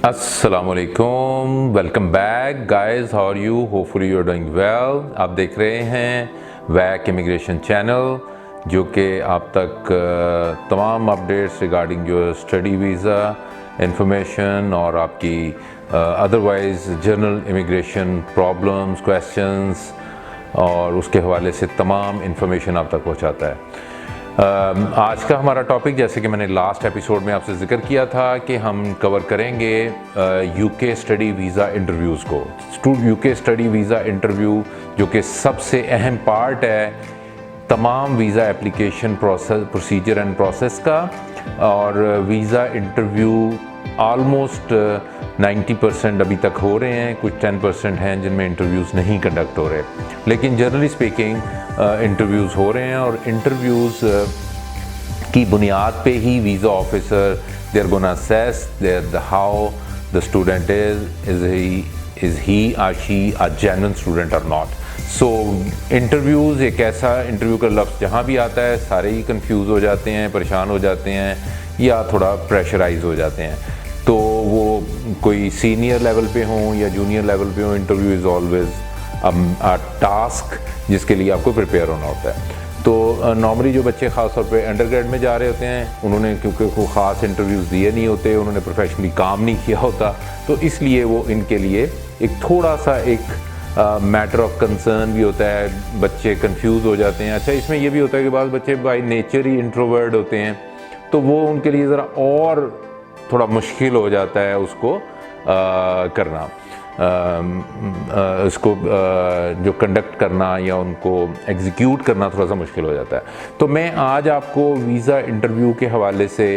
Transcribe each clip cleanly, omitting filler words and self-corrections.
अस्सलामुअलैकुम, welcome back guys, how are you? Hopefully you are doing well. आप देख रहे हैं वैक इमिग्रेशन चैनल, जो कि आप तक तमाम अपडेट्स रिगार्डिंग जो स्टडी वीज़ा इंफॉर्मेशन और आपकी otherwise general immigration problems, questions और उसके हवाले से तमाम इंफॉर्मेशन आप तक पहुंचाता है। आज का हमारा टॉपिक, जैसे कि मैंने लास्ट एपिसोड में आपसे जिक्र किया था कि हम कवर करेंगे यूके स्टडी वीज़ा इंटरव्यूज़ को। यूके स्टडी वीज़ा इंटरव्यू जो कि सबसे अहम पार्ट है तमाम visa application procedure and process का, और वीज़ा इंटरव्यू ऑलमोस्ट 90% अभी तक हो रहे हैं। कुछ 10% हैं जिनमें इंटरव्यूज़ नहीं कंडक्ट हो रहे, लेकिन जनरली स्पीकिंग इंटरव्यूज़ हो रहे हैं। और इंटरव्यूज़ की बुनियाद पे ही visa officer they are gonna assess how the student is he और शी अ जेन्युइन स्टूडेंट और नॉट। सो इंटरव्यूज़ एक ऐसा इंटरव्यू का लफ्ज़ जहाँ भी आता है सारे ही कंफ्यूज हो जाते हैं, परेशान हो जाते हैं या थोड़ा प्रेशराइज हो जाते हैं। तो वो कोई सीनियर लेवल पे हों या जूनियर लेवल पे हों, interview is always a task जिसके लिए आपको प्रिपेयर होना होता है। तो नॉर्मली जो बच्चे ख़ास तौर पे अंडरग्रेड में जा रहे होते हैं, उन्होंने क्योंकि कोई ख़ास इंटरव्यूज़ दिए नहीं होते, उन्होंने प्रोफेशनली काम नहीं किया होता, तो इसलिए वो इनके लिए एक थोड़ा सा एक मैटर ऑफ कंसर्न भी होता है। बच्चे कंफ्यूज हो जाते हैं। अच्छा, इसमें यह भी होता है कि बाद बच्चे बाय नेचर ही इंट्रोवर्ट होते हैं, तो वो उनके लिए ज़रा और थोड़ा मुश्किल हो जाता है उसको करना, इसको जो कंडक्ट करना या उनको एग्जीक्यूट करना थोड़ा सा मुश्किल हो जाता है। तो मैं आज आपको वीज़ा इंटरव्यू के हवाले से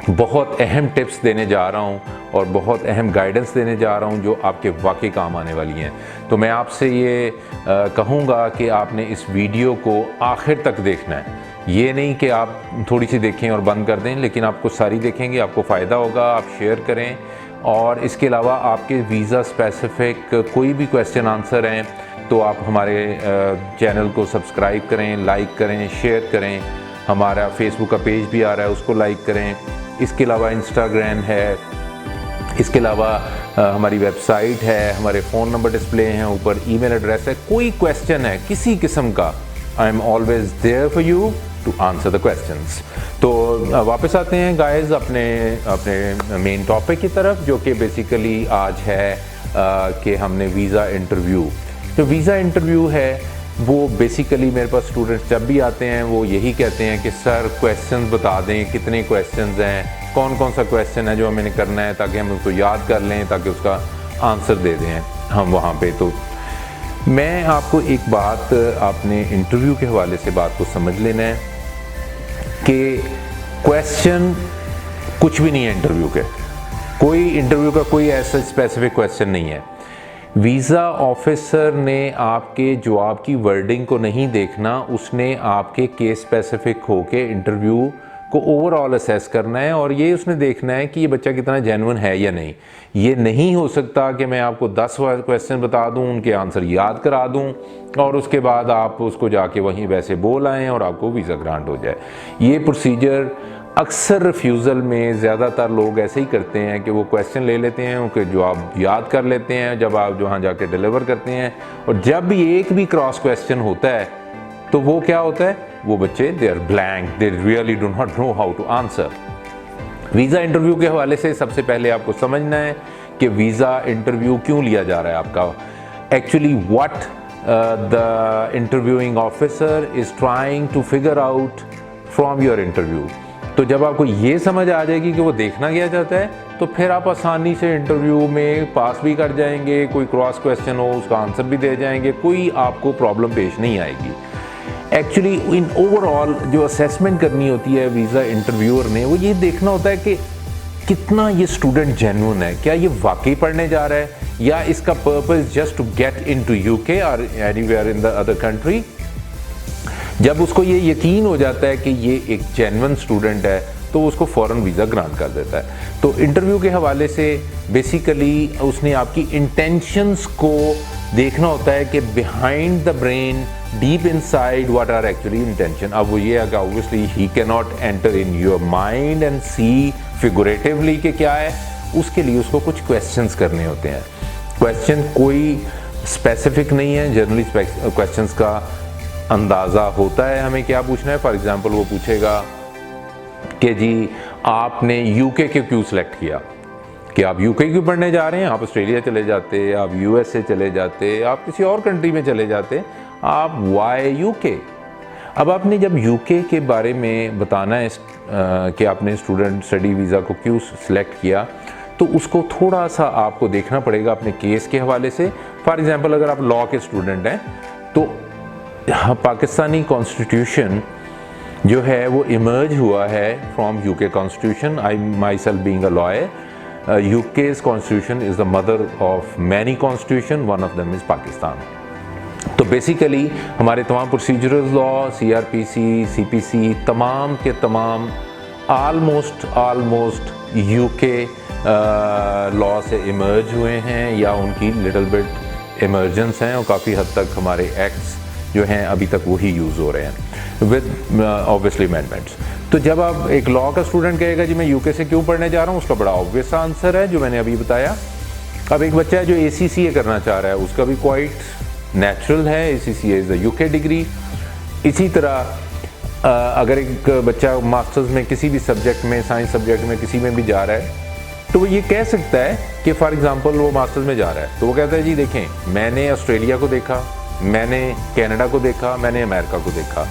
बहुत अहम टिप्स देने जा रहा हूं और बहुत अहम गाइडेंस देने जा रहा हूं जो आपके वाकई काम आने वाली हैं। तो मैं आपसे ये कहूँगा कि आपने इस वीडियो को आखिर तक देखना है। ये नहीं कि आप थोड़ी सी देखें और बंद कर दें, लेकिन आपको सारी देखेंगे, आपको फ़ायदा होगा। आप शेयर करें, और इसके अलावा आपके वीज़ा स्पेसिफ़िक कोई भी क्वेश्चन आंसर हैं तो आप हमारे चैनल को सब्सक्राइब करें, लाइक करें, शेयर करें। हमारा फेसबुक का पेज भी आ रहा है, उसको लाइक करें। इसके अलावा इंस्टाग्राम है, इसके अलावा हमारी वेबसाइट है, हमारे फ़ोन नंबर डिस्प्ले हैं ऊपर, ईमेल एड्रेस है। कोई क्वेश्चन है किसी किस्म का, I am always there for you to answer the questions. तो वापस आते हैं गाइस अपने मेन टॉपिक की तरफ, जो कि बेसिकली आज है कि हमने वीज़ा इंटरव्यू, जो वीज़ा इंटरव्यू है वो बेसिकली मेरे पास स्टूडेंट्स जब भी आते हैं वो यही कहते हैं कि सर क्वेश्चंस बता दें, कितने क्वेश्चंस हैं, कौन कौन सा क्वेश्चन है जो हमें करना है, ताकि हम उसको याद कर लें, ताकि उसका आंसर दे दें हम वहाँ पे। तो मैं आपको एक बात, आपने इंटरव्यू के हवाले से बात को समझ लेना है कि क्वेश्चन कुछ भी नहीं है इंटरव्यू के। कोई इंटरव्यू का कोई ऐसा स्पेसिफिक क्वेश्चन नहीं है। वीज़ा ऑफिसर ने आपके जवाब की वर्डिंग को नहीं देखना, उसने आपके केस स्पेसिफिक होके इंटरव्यू को ओवरऑल असेस करना है, और ये उसने देखना है कि ये बच्चा कितना जेन्युइन है या नहीं। ये नहीं हो सकता कि मैं आपको 10 क्वेश्चन बता दूं, उनके आंसर याद करा दूं और उसके बाद आप उसको जाके वहीं वैसे बोल आएँ और आपको वीज़ा ग्रांट हो जाए। ये प्रोसीजर अक्सर रिफ्यूज़ल में ज़्यादातर लोग ऐसे ही करते हैं कि वो क्वेश्चन ले लेते हैं, उनके जवाब याद कर लेते हैं जब आप वहाँ जाके डिलीवर करते हैं, और जब भी एक भी क्रॉस क्वेश्चन होता है तो वो क्या होता है, वो बच्चे they are blank, they really do not know how to answer. Visa interview के हवाले से सबसे पहले आपको समझना है कि वीज़ा इंटरव्यू क्यों लिया जा रहा है आपका। Actually what the interviewing officer is trying to figure out from your interview. तो जब आपको ये समझ आ जाएगी कि वो देखना क्या चाहता है, तो फिर आप आसानी से इंटरव्यू में पास भी कर जाएंगे। कोई क्रॉस क्वेश्चन हो उसका आंसर भी दे जाएंगे, कोई आपको प्रॉब्लम पेश नहीं आएगी। एक्चुअली इन ओवरऑल जो असेसमेंट करनी होती है वीज़ा इंटरव्यूअर ने, वो ये देखना होता है कि कितना ये स्टूडेंट जेन्युइन है, क्या ये वाकई पढ़ने जा रहा है, या इसका purpose just to get into UK और anywhere in the other country. जब उसको ये यकीन हो जाता है कि ये एक जेन्युइन स्टूडेंट है, तो उसको फ़ौरन वीज़ा ग्रांट कर देता है। तो इंटरव्यू के हवाले से बेसिकली उसने आपकी इंटेंशंस को देखना होता है कि behind the brain, deep inside, what are actually intention. अब वो ये है कि obviously he can not enter in your mind and see figuratively कि क्या है, उसके लिए उसको कुछ क्वेश्चंस करने होते हैं। क्वेश्चन कोई स्पेसिफिक नहीं है, जनरली क्वेश्चंस का अंदाज़ा होता है हमें क्या पूछना है। फॉर एग्जांपल वो पूछेगा कि जी आपने यूके क्यों सिलेक्ट किया, कि आप यूके क्यों पढ़ने जा रहे हैं, आप ऑस्ट्रेलिया चले जाते, आप यूएसए चले जाते, आप किसी और कंट्री में चले जाते, आप वाई यूके। अब आपने जब यूके के बारे में बताना है कि आपने स्टूडेंट स्टडी वीज़ा को क्यों सिलेक्ट किया, तो उसको थोड़ा सा आपको देखना पड़ेगा अपने केस के हवाले से। फॉर एग्जांपल अगर आप लॉ के स्टूडेंट हैं तो पाकिस्तानी कॉन्स्टिट्यूशन जो है वो इमर्ज हुआ है from UK constitution. I my self being a lawyer, UK's constitution is the mother of many constitution, one of them is Pakistan। तो बेसिकली हमारे तमाम प्रोसीजरल लॉ, CRPC, CPC तमाम के तमाम आलमोस्ट UK लॉ से emerge हुए हैं या उनकी लिटिल बिट इमर्जेंस हैं, और काफ़ी हद तक हमारे एक्ट्स जो हैं अभी तक वही यूज़ हो रहे हैं विद ऑब्वियसली अमेंडमेंट्स। तो जब आप एक लॉ का स्टूडेंट कहेगा जी मैं यूके से क्यों पढ़ने जा रहा हूँ, उसका बड़ा ऑब्वियस आंसर है जो मैंने अभी बताया। अब एक बच्चा है जो ACCA करना चाह रहा है, उसका भी क्वाइट नेचुरल है, ACCA is the UK degree. इसी तरह अगर एक बच्चा मास्टर्स में किसी भी सब्जेक्ट में, साइंस सब्जेक्ट में किसी में भी जा रहा है, तो वो ये कह सकता है कि फॉर एग्जांपल वो मास्टर्स में जा रहा है, तो वो कहता है जी देखें मैंने ऑस्ट्रेलिया को देखा, मैंने कनाडा को देखा, मैंने अमेरिका को देखा।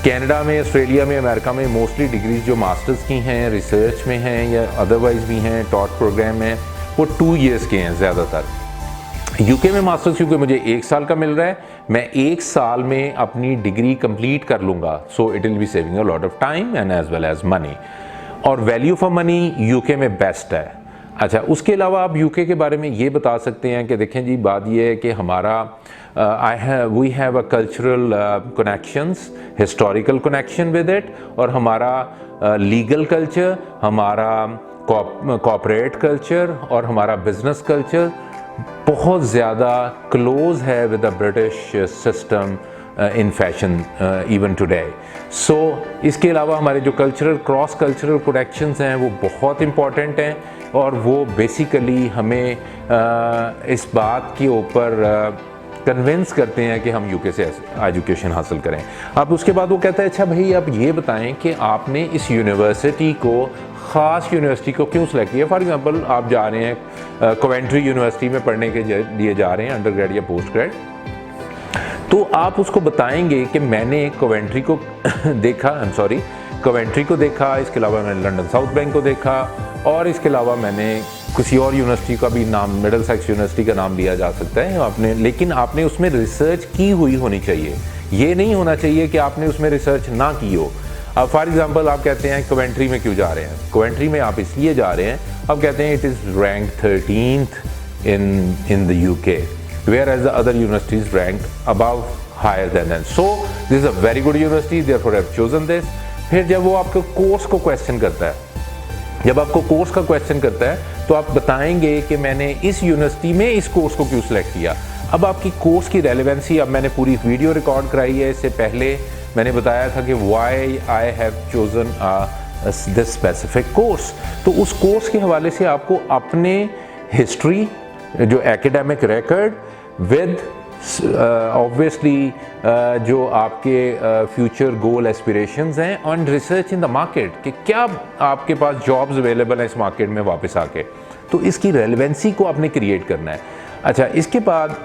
कनाडा में, ऑस्ट्रेलिया में, अमेरिका में मोस्टली डिग्रीज जो मास्टर्स की हैं, रिसर्च में हैं या अदरवाइज भी हैं, टॉट प्रोग्राम में, वो 2 ईयर्स के हैं ज़्यादातर। यूके में मास्टर्स क्योंकि मुझे 1 साल का मिल रहा है, मैं 1 साल में अपनी डिग्री कंप्लीट कर लूँगा, so it will be saving a lot of time and as well as money, और वैल्यू फॉर मनी यूके में बेस्ट है। अच्छा, उसके अलावा आप यूके के बारे में ये बता सकते हैं कि देखें जी बात ये है कि हमारा we have a cultural connections, historical connection with it, और हमारा लीगल कल्चर, हमारा कॉर्पोरेट कल्चर और हमारा बिजनेस कल्चर बहुत ज़्यादा क्लोज है with the British system in fashion even today. So इसके अलावा हमारे जो क्रॉस कल्चरल कनेक्शंस हैं वो बहुत इम्पॉर्टेंट हैं, और वो बेसिकली हमें इस बात के ऊपर कन्विंस करते हैं कि हम यूके से एजुकेशन हासिल करें। अब उसके बाद वो कहता है अच्छा भाई आप ये बताएं कि आपने इस यूनिवर्सिटी को, ख़ास यूनिवर्सिटी को क्यों सेलेक्ट किया। फॉर एग्जांपल आप जा रहे हैं कोवेंट्री यूनिवर्सिटी में पढ़ने के लिए जा रहे हैं, अंडर ग्रेड या पोस्ट ग्रेड, तो आप उसको बताएंगे कि मैंने कोवेंट्री को कोवेंट्री को देखा, इसके अलावा मैंने लंदन साउथ बैंक को देखा, और इसके अलावा मैंने किसी और यूनिवर्सिटी का भी नाम, मिडलसेक्स यूनिवर्सिटी का नाम लिया जा सकता है आपने, लेकिन आपने उसमें रिसर्च की हुई होनी चाहिए। ये नहीं होना चाहिए कि आपने उसमें रिसर्च ना की हो। अब फॉर एग्जांपल आप कहते हैं कोवेंट्री में क्यों जा रहे हैं, कोवेंट्री में आप इसलिए जा रहे हैं, अब कहते हैं it is rank 13th in the UK, whereas the other universities ranked above, higher than them. So this is a very good university, therefore I've chosen this. फिर जब वो आपके कोर्स को क्वेश्चन करता है, जब आपको कोर्स का क्वेश्चन करता है तो आप बताएंगे कि मैंने इस यूनिवर्सिटी में इस कोर्स को क्यों सिलेक्ट किया। अब आपकी कोर्स की रेलेवेंसी, अब मैंने पूरी वीडियो रिकॉर्ड कराई है, इससे पहले मैंने बताया था कि why I have chosen this specific course. तो उस कोर्स के हवाले से आपको अपने हिस्ट्री, जो एकेडमिक रिकॉर्ड विद ऑब्वियसली जो आपके फ्यूचर गोल एस्पिरेशंस हैं, on research in the market कि क्या आपके पास जॉब्स अवेलेबल हैं इस मार्केट में वापस आके, तो इसकी रेलेवेंसी को आपने क्रिएट करना है। अच्छा, इसके बाद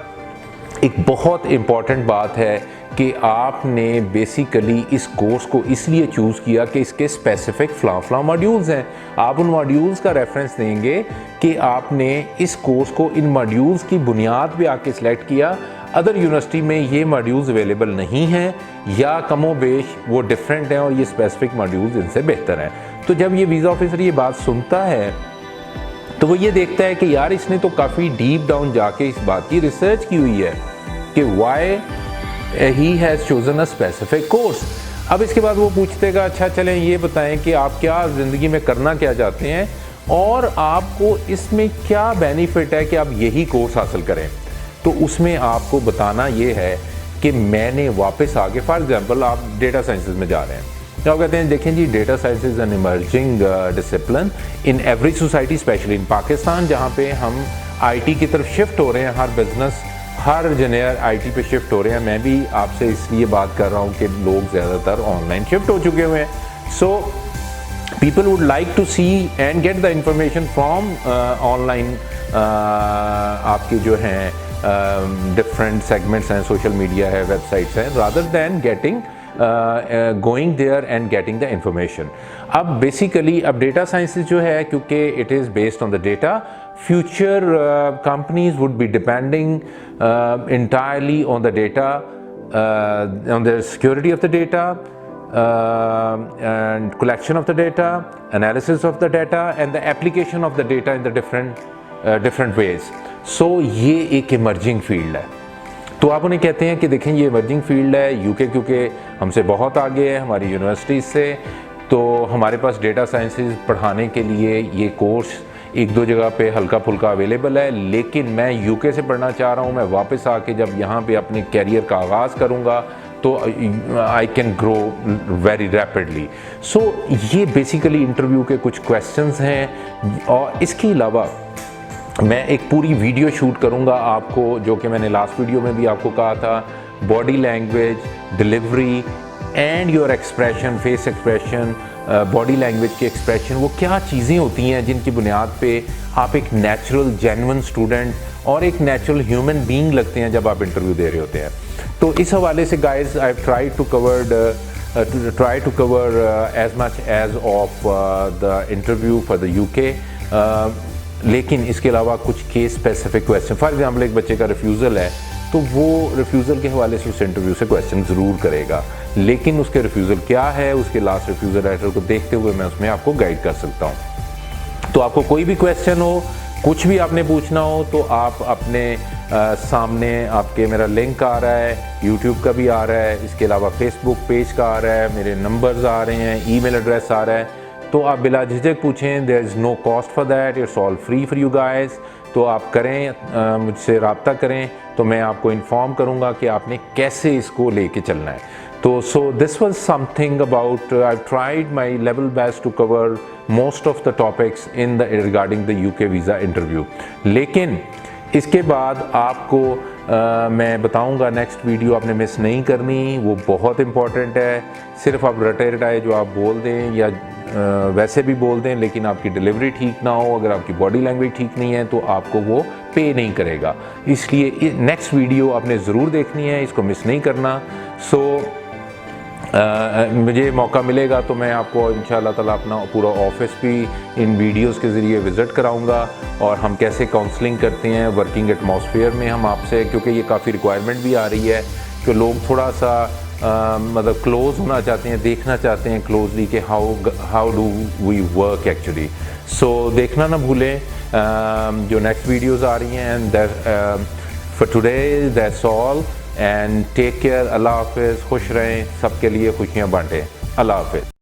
एक बहुत इम्पॉर्टेंट बात है कि आपने बेसिकली इस कोर्स को इसलिए चूज़ किया कि इसके स्पेसिफिक फ्ला मॉड्यूल्स हैं। आप उन मॉड्यूल्स का रेफरेंस देंगे कि आपने इस कोर्स को इन मॉड्यूल्स की बुनियाद पे आके सिलेक्ट किया, अदर यूनिवर्सिटी में ये मॉड्यूल्स अवेलेबल नहीं हैं या कमोबेश वो डिफरेंट हैं और ये स्पेसिफिक मॉड्यूल्स इनसे बेहतर हैं। तो जब ये वीज़ा ऑफिसर ये बात सुनता है तो वो ये देखता है कि यार इसने तो काफ़ी डीप डाउन जाके इस बात की रिसर्च की हुई है कि why he has chosen a specific course. अब इसके बाद वो पूछतेगा अच्छा चलें ये बताएं कि आप क्या ज़िंदगी में करना क्या चाहते हैं और आपको इसमें क्या बेनिफिट है कि आप यही कोर्स हासिल करें। तो उसमें आपको बताना ये है कि मैंने वापस आके, फॉर एग्जांपल आप डेटा साइंसेस में जा रहे हैं तो आप कहते हैं देखें जी data science is an emerging discipline in every society, specially in Pakistan जहाँ पे हम आईटी की तरफ शिफ्ट हो रहे हैं, हर बिजनेस हर इंजीनियर आईटी पे शिफ्ट हो रहे हैं। मैं भी आपसे इसलिए बात कर रहा हूँ कि लोग ज़्यादातर ऑनलाइन शिफ्ट हो चुके हुए हैं। So people would like to see and get the information from online, आपके जो हैं डिफरेंट सेगमेंट्स हैं, सोशल मीडिया है, वेबसाइट्स हैं, rather than getting going there and getting the information. अब बेसिकली अब डेटा साइंसेस जो है, क्योंकि it is based on the data, future companies would be depending entirely on the data, on the security of the data, and collection of the data, analysis of the data, and the application of the data in the different ways. So ये एक emerging field है। तो आप उन्हें कहते हैं कि देखें ये emerging field है, यूके क्योंकि हमसे बहुत आगे है हमारी यूनिवर्सिटीज़ से, तो हमारे पास डेटा साइंसेस पढ़ाने के लिए ये कोर्स एक दो जगह पे हल्का फुल्का अवेलेबल है, लेकिन मैं यूके से पढ़ना चाह रहा हूँ। मैं वापस आके जब यहाँ पे अपने कैरियर का आगाज़ करूँगा तो I can grow very rapidly. So ये बेसिकली इंटरव्यू के कुछ क्वेश्चंस हैं, और इसके अलावा मैं एक पूरी वीडियो शूट करूँगा आपको, जो कि मैंने लास्ट वीडियो में भी आपको कहा था, body language, delivery and your expression, face expression, body language के एक्सप्रेशन, वो क्या चीज़ें होती हैं जिनकी बुनियाद पे आप एक नेचुरल जेन्युइन स्टूडेंट और एक नेचुरल ह्यूमन बीइंग लगते हैं जब आप इंटरव्यू दे रहे होते हैं। तो इस हवाले से guys I try to cover as much as of the interview for the UK, लेकिन इसके अलावा कुछ case specific question, for example एक बच्चे का रिफ्यूज़ल है तो वो रिफ्यूज़ल के हवाले से उस इंटरव्यू से क्वेश्चन ज़रूर करेगा, लेकिन उसके रिफ्यूज़ल क्या है, उसके लास्ट रिफ्यूज़ल लेटर को देखते हुए मैं उसमें आपको गाइड कर सकता हूँ। तो आपको कोई भी क्वेश्चन हो, कुछ भी आपने पूछना हो, तो आप अपने सामने आपके मेरा लिंक आ रहा है, यूट्यूब का भी आ रहा है, इसके अलावा फेसबुक पेज का आ रहा है, मेरे नंबर्स आ रहे हैं, ईमेल एड्रेस आ रहा है, तो आप बिला झिझक पूछें। There is no cost for that, it's all free for you guys. तो आप करें, मुझसे रब्ता करें, तो मैं आपको इन्फॉर्म करूँगा कि आपने कैसे इसको लेके चलना है। तो so this was something about, I tried my level best to cover most of the topics in the regarding the UK visa interview. लेकिन इसके बाद आपको मैं बताऊंगा, नेक्स्ट वीडियो आपने मिस नहीं करनी, वो बहुत इंपॉर्टेंट है। सिर्फ आप रटे रटाए जो आप बोल दें या वैसे भी बोल दें, लेकिन आपकी डिलीवरी ठीक ना हो, अगर आपकी बॉडी लैंग्वेज ठीक नहीं है तो आपको वो पे नहीं करेगा। इसलिए नेक्स्ट वीडियो आपने ज़रूर देखनी है, इसको मिस नहीं करना। सो मुझे मौका मिलेगा तो मैं आपको इंशाअल्लाह ताला अपना पूरा ऑफिस भी इन वीडियोस के ज़रिए विज़िट कराऊंगा, और हम कैसे काउंसलिंग करते हैं वर्किंग एटमॉस्फेयर में हम आपसे, क्योंकि ये काफ़ी रिक्वायरमेंट भी आ रही है कि लोग थोड़ा सा मतलब क्लोज होना चाहते हैं, देखना चाहते हैं क्लोजली कि how do we work actually. So देखना ना भूलें जो नेक्स्ट वीडियोज़ आ रही हैं। And for today that's all, and take care. Allah हाफिज़, खुश रहें, सबके लिए खुशियाँ बांटें। अल्लाह हाफिज़।